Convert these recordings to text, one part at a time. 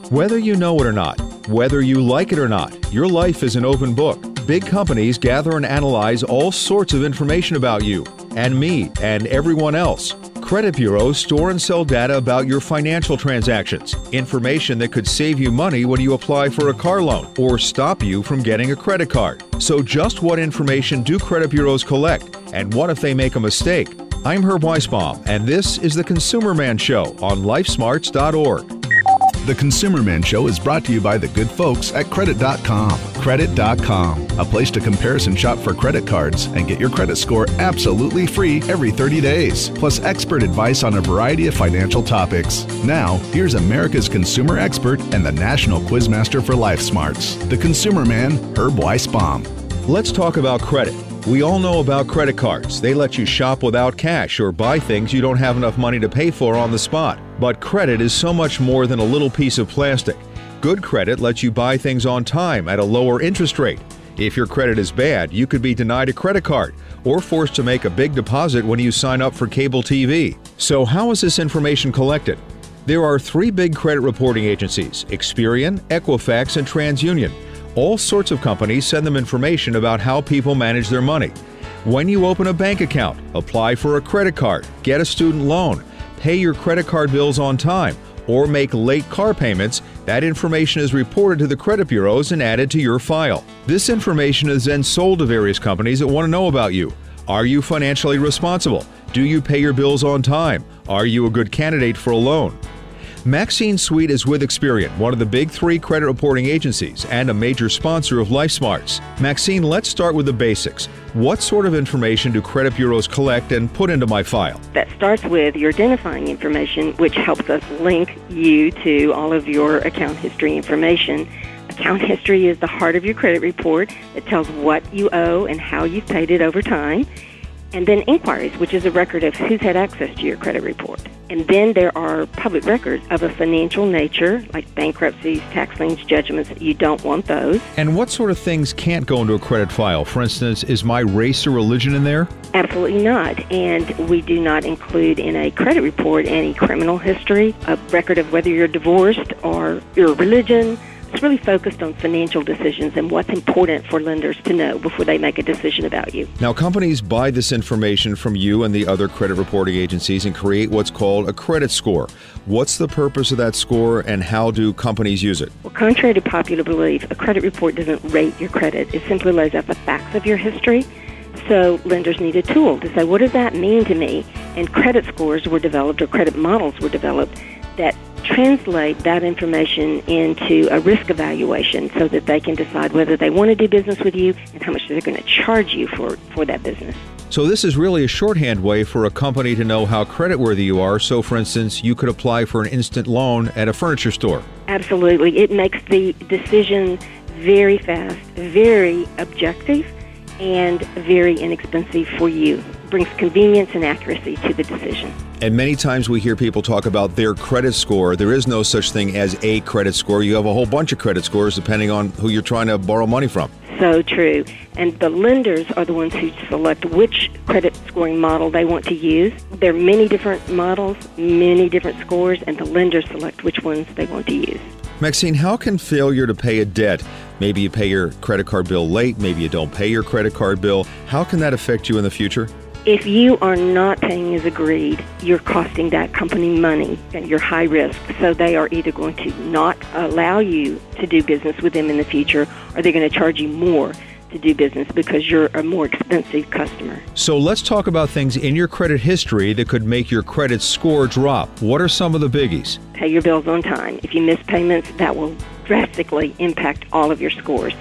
Whether you know it or not, whether you like it or not, your life is an open book. Big companies gather and analyze all sorts of information about you and me and everyone else. Credit bureaus store and sell data about your financial transactions, information that could save you money when you apply for a car loan or stop you from getting a credit card. So just what information do credit bureaus collect, and what if they make a mistake? I'm Herb Weisbaum, and this is the Consumerman Show on LifeSmarts.org. The Consumerman Show is brought to you by the good folks at Credit.com. Credit.com, a place to comparison shop for credit cards and get your credit score absolutely free every 30 days. Plus expert advice on a variety of financial topics. Now, here's America's consumer expert and the national quizmaster for Life Smarts, the Consumerman Herb Weisbaum. Let's talk about credit. We all know about credit cards. They let you shop without cash or buy things you don't have enough money to pay for on the spot. But credit is so much more than a little piece of plastic. Good credit lets you buy things on time at a lower interest rate. If your credit is bad, you could be denied a credit card or forced to make a big deposit when you sign up for cable TV. So how is this information collected? There are 3 big credit reporting agencies: Experian, Equifax, and TransUnion. All sorts of companies send them information about how people manage their money. When you open a bank account, apply for a credit card, get a student loan, pay your credit card bills on time, or make late car payments, that information is reported to the credit bureaus and added to your file. This information is then sold to various companies that want to know about you. Are you financially responsible? Do you pay your bills on time? Are you a good candidate for a loan? Maxine Sweet is with Experian, one of the big 3 credit reporting agencies and a major sponsor of LifeSmarts. Maxine, let's start with the basics. What sort of information do credit bureaus collect and put into my file? That starts with your identifying information, which helps us link you to all of your account history information. Account history is the heart of your credit report. It tells what you owe and how you've paid it over time. And then inquiries, which is a record of who's had access to your credit report. And then there are public records of a financial nature, like bankruptcies, tax liens, judgments. You don't want those. And what sort of things can't go into a credit file? For instance, is my race or religion in there? Absolutely not. And we do not include in a credit report any criminal history, a record of whether you're divorced or your religion. It's really focused on financial decisions and what's important for lenders to know before they make a decision about you. Now, companies buy this information from you and the other credit reporting agencies and create what's called a credit score. What's the purpose of that score, and how do companies use it? Well, contrary to popular belief, a credit report doesn't rate your credit. It simply lays out the facts of your history. So lenders need a tool to say, what does that mean to me? And credit scores were developed, or credit models were developed, that translate that information into a risk evaluation so that they can decide whether they want to do business with you and how much they're going to charge you for that business. So this is really a shorthand way for a company to know how creditworthy you are. So, for instance, you could apply for an instant loan at a furniture store. Absolutely. It makes the decision very fast, very objective, and very inexpensive for you. It brings convenience and accuracy to the decision. And many times we hear people talk about their credit score. There is no such thing as a credit score. You have a whole bunch of credit scores depending on who you're trying to borrow money from. So true. And the lenders are the ones who select which credit scoring model they want to use. There are many different models, many different scores, and the lenders select which ones they want to use. Maxine, how can failure to pay a debt, maybe you pay your credit card bill late, maybe you don't pay your credit card bill, how can that affect you in the future? If you are not paying as agreed, you're costing that company money and you're high risk. So they are either going to not allow you to do business with them in the future, or they're going to charge you more to do business because you're a more expensive customer. So let's talk about things in your credit history that could make your credit score drop. What are some of the biggies? Pay your bills on time. If you miss payments, that will drastically impact all of your scores.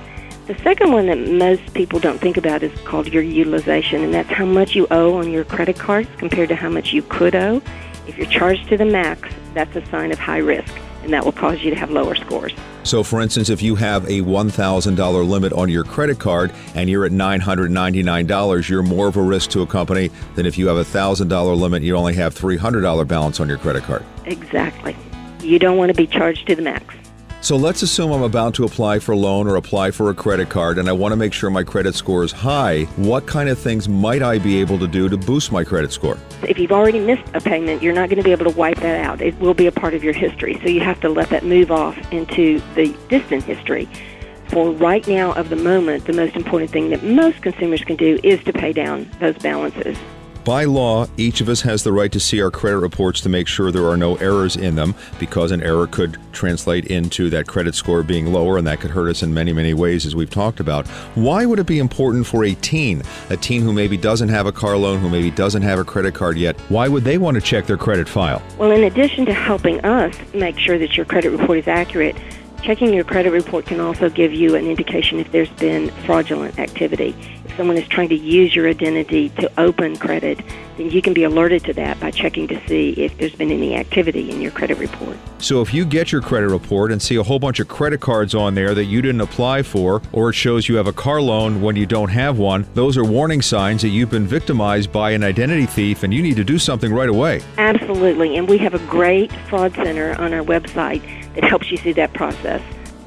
The second one that most people don't think about is called your utilization, and that's how much you owe on your credit cards compared to how much you could owe. If you're charged to the max, that's a sign of high risk, and that will cause you to have lower scores. So, for instance, if you have a $1,000 limit on your credit card and you're at $999, you're more of a risk to a company than if you have a $1,000 limit and you only have $300 balance on your credit card. Exactly. You don't want to be charged to the max. So let's assume I'm about to apply for a loan or apply for a credit card, and I want to make sure my credit score is high. What kind of things might I be able to do to boost my credit score? If you've already missed a payment, you're not going to be able to wipe that out. It will be a part of your history, so you have to let that move off into the distant history. For right now, of the moment, the most important thing that most consumers can do is to pay down those balances. By law, each of us has the right to see our credit reports to make sure there are no errors in them, because an error could translate into that credit score being lower, and that could hurt us in many, many ways, as we've talked about. Why would it be important for a teen who maybe doesn't have a car loan, who maybe doesn't have a credit card yet? Why would they want to check their credit file? Well, in addition to helping us make sure that your credit report is accurate, checking your credit report can also give you an indication if there's been fraudulent activity. If someone is trying to use your identity to open credit, then you can be alerted to that by checking to see if there's been any activity in your credit report. So if you get your credit report and see a whole bunch of credit cards on there that you didn't apply for, or it shows you have a car loan when you don't have one, those are warning signs that you've been victimized by an identity thief, and you need to do something right away. Absolutely, and we have a great fraud center on our website that helps you through that process.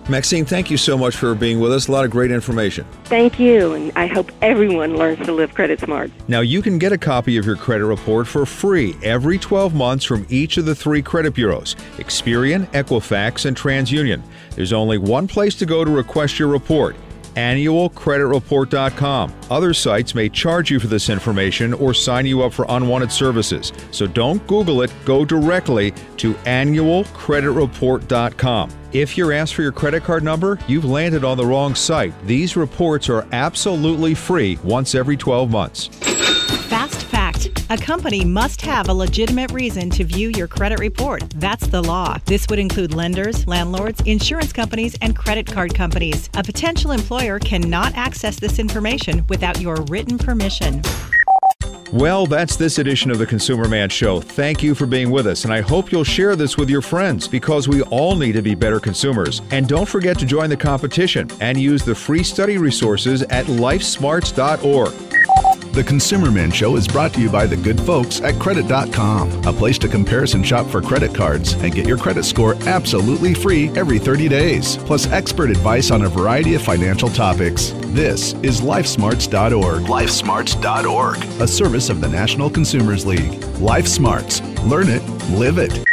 Maxine, thank you so much for being with us. A lot of great information. Thank you, and I hope everyone learns to live credit smart. Now, you can get a copy of your credit report for free every 12 months from each of the 3 credit bureaus, Experian, Equifax, and TransUnion. There's only one place to go to request your report: annualcreditreport.com. Other sites may charge you for this information or sign you up for unwanted services. So don't Google it. Go directly to annualcreditreport.com. If you're asked for your credit card number, you've landed on the wrong site. These reports are absolutely free once every 12 months. Fast fact: a company must have a legitimate reason to view your credit report. That's the law. This would include lenders, landlords, insurance companies, and credit card companies. A potential employer cannot access this information without your written permission. Well, that's this edition of the Consumer Man Show. Thank you for being with us, and I hope you'll share this with your friends, because we all need to be better consumers. And don't forget to join the competition and use the free study resources at lifesmarts.org. The Consumerman Show is brought to you by the good folks at Credit.com, a place to comparison shop for credit cards and get your credit score absolutely free every 30 days, plus expert advice on a variety of financial topics. This is LifeSmarts.org. LifeSmarts.org, a service of the National Consumers League. LifeSmarts. Learn it, live it.